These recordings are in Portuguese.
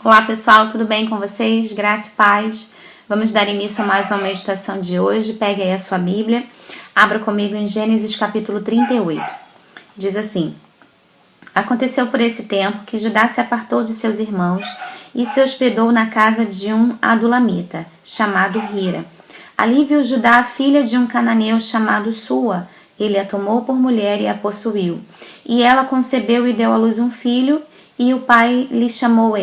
Olá pessoal, tudo bem com vocês? Graça e paz. Vamos dar início a mais uma meditação de hoje. Pegue aí a sua Bíblia, abra comigo em Gênesis capítulo 38. Diz assim: Aconteceu por esse tempo que Judá se apartou de seus irmãos e se hospedou na casa de um adulamita, chamado Hira. Ali viu Judá a filha de um cananeu chamado Sua. Ele a tomou por mulher e a possuiu. E ela concebeu e deu à luz um filho, e o pai lhe chamou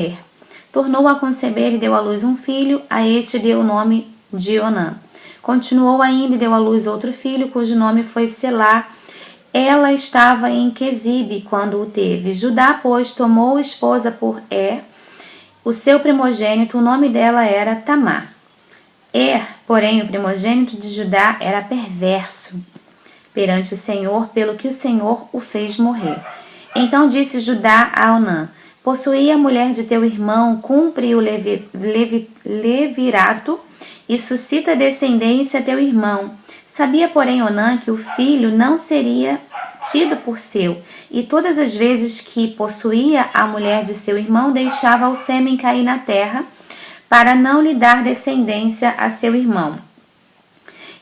Tornou a conceber e deu à luz um filho, a este deu o nome de Onã. Continuou ainda e deu à luz outro filho, cujo nome foi Selá. Ela estava em Quezibe quando o teve. Judá, pois, tomou esposa por o seu primogênito, o nome dela era Tamar. Porém, o primogênito de Judá era perverso perante o Senhor, pelo que o Senhor o fez morrer. Então disse Judá a Onã: Possuí a mulher de teu irmão, cumpre o levirato e suscita descendência a teu irmão. Sabia, porém, Onã que o filho não seria tido por seu, e todas as vezes que possuía a mulher de seu irmão, deixava o sêmen cair na terra, para não lhe dar descendência a seu irmão.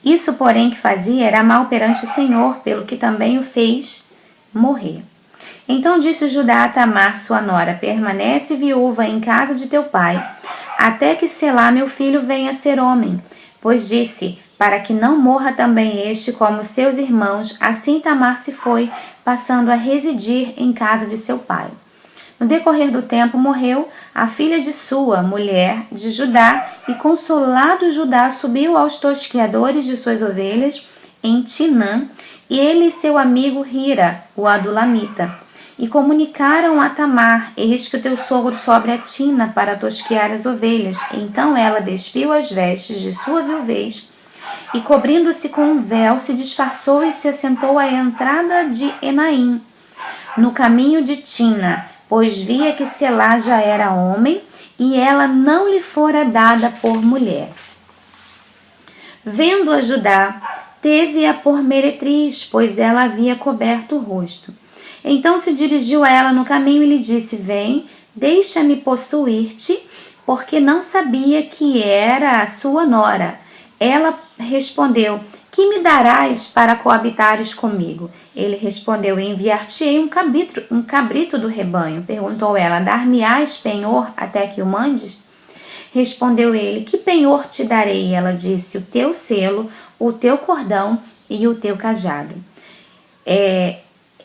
Isso, porém, que fazia era mal perante o Senhor, pelo que também o fez morrer. Então disse Judá a Tamar, sua nora: Permanece viúva em casa de teu pai, até que Selá, meu filho, venha a ser homem. Pois disse: para que não morra também este como seus irmãos. Assim Tamar se foi, passando a residir em casa de seu pai. No decorrer do tempo morreu a filha de Sua, mulher de Judá, e consolado Judá subiu aos tosqueadores de suas ovelhas em Tinã, e ele e seu amigo Hira, o adulamita. E comunicaram a Tamar: Eis que o teu sogro sobe a Tina para tosquear as ovelhas. Então ela despiu as vestes de sua viuvez e, cobrindo-se com um véu, se disfarçou e se assentou à entrada de Enaim, no caminho de Tina, pois via que Selá já era homem e ela não lhe fora dada por mulher. Vendo-a Judá, teve-a por meretriz, pois ela havia coberto o rosto. Então se dirigiu a ela no caminho e lhe disse: Vem, deixa-me possuir-te, porque não sabia que era a sua nora. Ela respondeu: Que me darás para coabitares comigo? Ele respondeu: Enviar-te-ei um cabrito do rebanho. Perguntou ela: Dar-me-ás penhor até que o mandes? Respondeu ele: Que penhor te darei? Ela disse: O teu selo, o teu cordão e o teu cajado.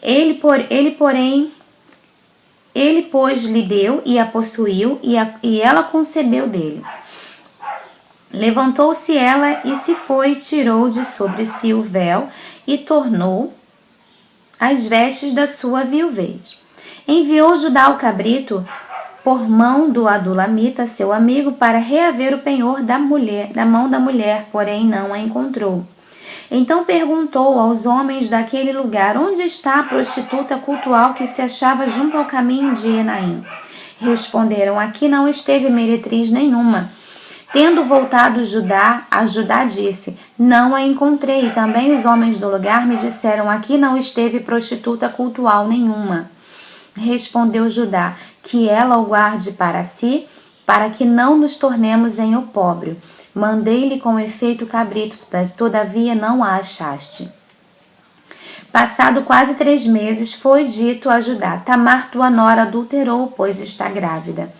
Ele, pois, lhe deu e a possuiu, e ela concebeu dele. Levantou-se ela e se foi, tirou de sobre si o véu e tornou as vestes da sua viuvez. Enviou Judá o cabrito por mão do adulamita, seu amigo, para reaver o penhor da mão da mulher, porém não a encontrou. Então perguntou aos homens daquele lugar: Onde está a prostituta cultual que se achava junto ao caminho de Enaim? Responderam: Aqui não esteve meretriz nenhuma. Tendo voltado a Judá disse: Não a encontrei. E também os homens do lugar me disseram: Aqui não esteve prostituta cultual nenhuma. Respondeu Judá: Que ela o guarde para si, para que não nos tornemos em opróbrio. Mandei-lhe com efeito o cabrito, todavia não a achaste. Passado quase 3 meses, foi dito a Judá: Tamar, tua nora, adulterou, pois está grávida.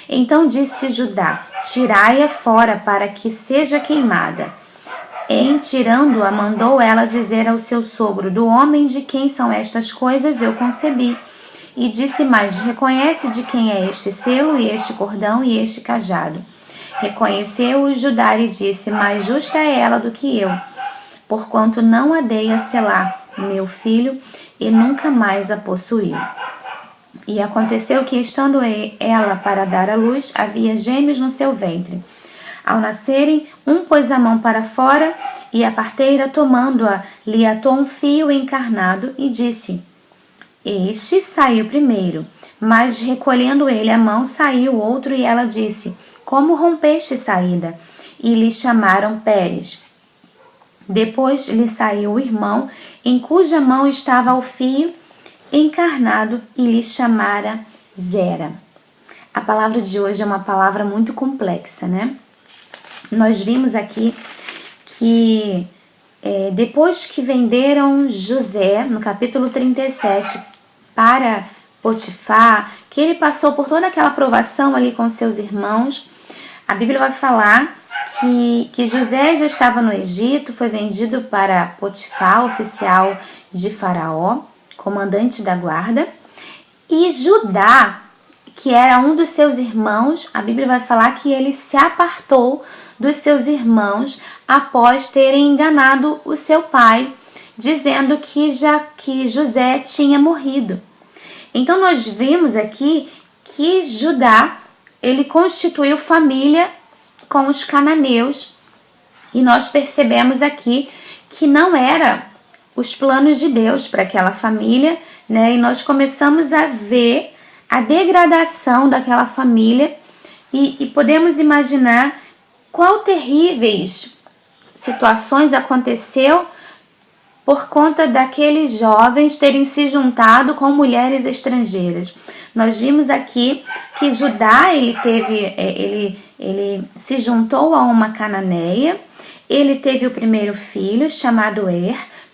Então disse Judá: Tirai-a fora para que seja queimada. Em tirando-a, mandou ela dizer ao seu sogro: Do homem de quem são estas coisas eu concebi. E disse mais: Reconhece de quem é este selo e este cordão e este cajado. Reconheceu-o Judá e disse: Mais justa é ela do que eu, porquanto não a dei a Selá, meu filho, e nunca mais a possuiu. E aconteceu que, estando ela para dar à luz, havia gêmeos no seu ventre. Ao nascerem, um pôs a mão para fora, e a parteira, tomando-a, lhe atou um fio encarnado e disse: Este saiu primeiro. Mas, recolhendo ele a mão, saiu outro, e ela disse: Como rompeste saída? E lhe chamaram Pérez. Depois lhe saiu o irmão, em cuja mão estava o fio encarnado, e lhe chamara Zera. a palavra de hoje é uma palavra muito complexa, né? Nós vimos aqui que depois que venderam José, no capítulo 37, para Potifar, que ele passou por toda aquela provação ali com seus irmãos, a Bíblia vai falar que José já estava no Egito, foi vendido para Potifar, oficial de Faraó, comandante da guarda, e Judá, que era um dos seus irmãos, a Bíblia vai falar que ele se apartou dos seus irmãos após terem enganado o seu pai, dizendo que José tinha morrido. Então nós vimos aqui que Judá, ele constituiu família com os cananeus, e nós percebemos aqui que não era os planos de Deus para aquela família, né? E nós começamos a ver a degradação daquela família e podemos imaginar qual terríveis situações aconteceu por conta daqueles jovens terem se juntado com mulheres estrangeiras. Nós vimos aqui que Judá ele se juntou a uma cananeia, ele teve o primeiro filho chamado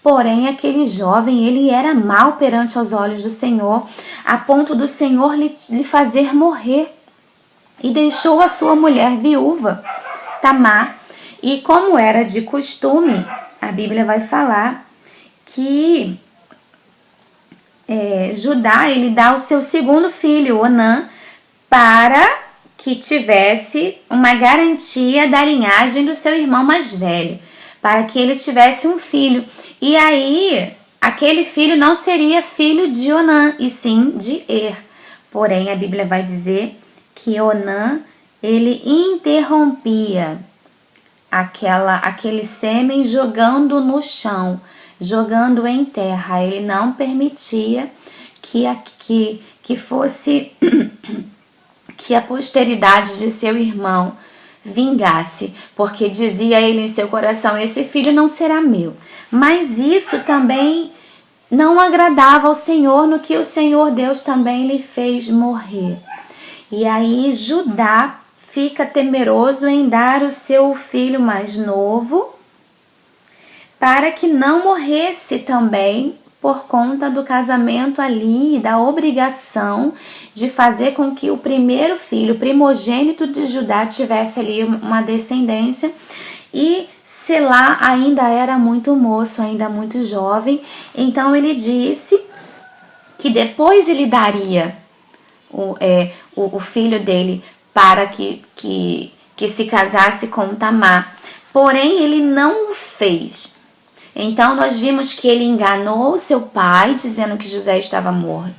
porém aquele jovem ele era mau perante os olhos do Senhor, a ponto do Senhor lhe fazer morrer, e deixou a sua mulher viúva, Tamar. E como era de costume, a Bíblia vai falar que Judá ele dá o seu segundo filho, Onã, para que tivesse uma garantia da linhagem do seu irmão mais velho, para que ele tivesse um filho. E aí, aquele filho não seria filho de Onã, e sim de Porém, a Bíblia vai dizer que Onã, ele interrompia aquele sêmen jogando no chão, jogando em terra. Ele não permitia que fosse que a posteridade de seu irmão vingasse, porque dizia ele em seu coração: esse filho não será meu. Mas isso também não agradava ao Senhor, no que o Senhor Deus também lhe fez morrer. E aí Judá fica temeroso em dar o seu filho mais novo para que não morresse também por conta do casamento ali, da obrigação de fazer com que o primeiro filho, o primogênito de Judá, tivesse ali uma descendência. E Selá ainda era muito moço, ainda muito jovem, então ele disse que depois ele daria o filho dele para que se casasse com Tamar. Porém, ele não o fez. Então, nós vimos que ele enganou seu pai, dizendo que José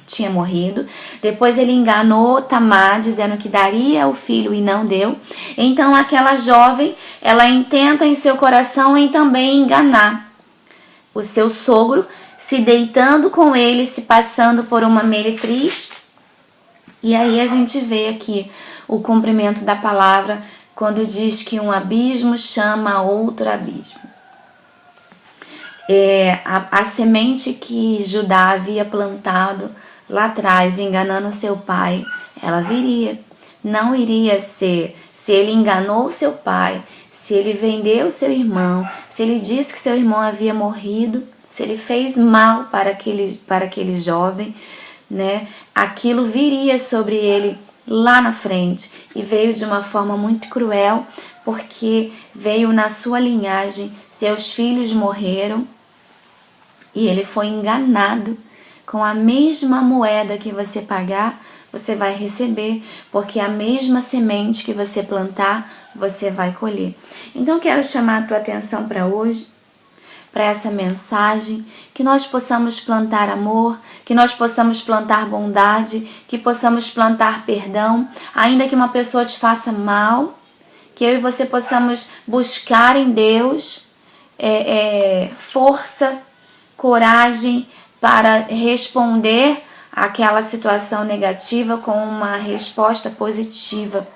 tinha morrido. Depois, ele enganou Tamar, dizendo que daria o filho e não deu. Então, aquela jovem, ela intenta em seu coração em também enganar o seu sogro, se deitando com ele, se passando por uma meretriz. E aí a gente vê aqui o cumprimento da palavra, quando diz que um abismo chama outro abismo. A semente que Judá havia plantado lá atrás, enganando seu pai, ela viria. Não iria ser, se ele enganou seu pai, se ele vendeu seu irmão, se ele disse que seu irmão havia morrido, se ele fez mal para aquele jovem, né? Aquilo viria sobre ele lá na frente, e veio de uma forma muito cruel, porque veio na sua linhagem, seus filhos morreram e ele foi enganado. Com a mesma moeda que você pagar, você vai receber, porque a mesma semente que você plantar, você vai colher. Então quero chamar a tua atenção para hoje, para essa mensagem, que nós possamos plantar amor, que nós possamos plantar bondade, que possamos plantar perdão, ainda que uma pessoa te faça mal, que eu e você possamos buscar em Deus força, coragem para responder àquela situação negativa com uma resposta positiva.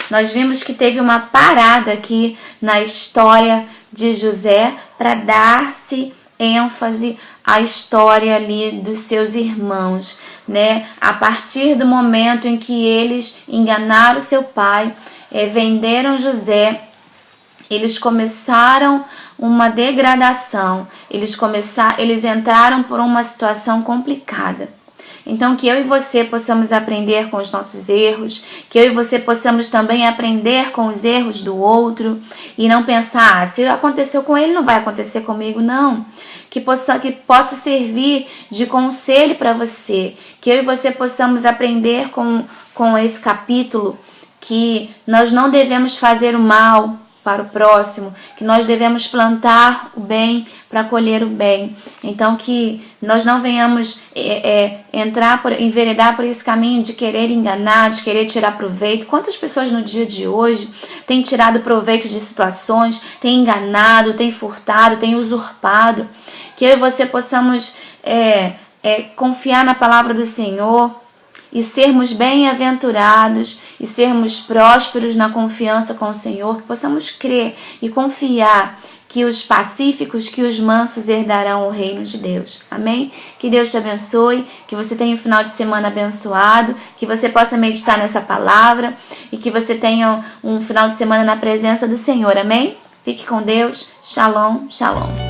Nós vimos que teve uma parada aqui na história de José para dar-se ênfase à história ali dos seus irmãos, né? A partir do momento em que eles enganaram seu pai, venderam José, eles começaram uma degradação, eles entraram por uma situação complicada. Então, que eu e você possamos aprender com os nossos erros, que eu e você possamos também aprender com os erros do outro e não pensar, se aconteceu com ele, não vai acontecer comigo, não. Que possa servir de conselho para você, que eu e você possamos aprender com esse capítulo, que nós não devemos fazer o mal para o próximo, que nós devemos plantar o bem para colher o bem. Então, que nós não venhamos enveredar por esse caminho de querer enganar, de querer tirar proveito. Quantas pessoas no dia de hoje têm tirado proveito de situações, têm enganado, têm furtado, têm usurpado. Que eu e você possamos confiar na palavra do Senhor e sermos bem-aventurados e sermos prósperos na confiança com o Senhor, que possamos crer e confiar que os pacíficos, que os mansos herdarão o reino de Deus. Amém? Que Deus te abençoe, que você tenha um final de semana abençoado, que você possa meditar nessa palavra e que você tenha um final de semana na presença do Senhor. Amém? Fique com Deus. Shalom, shalom.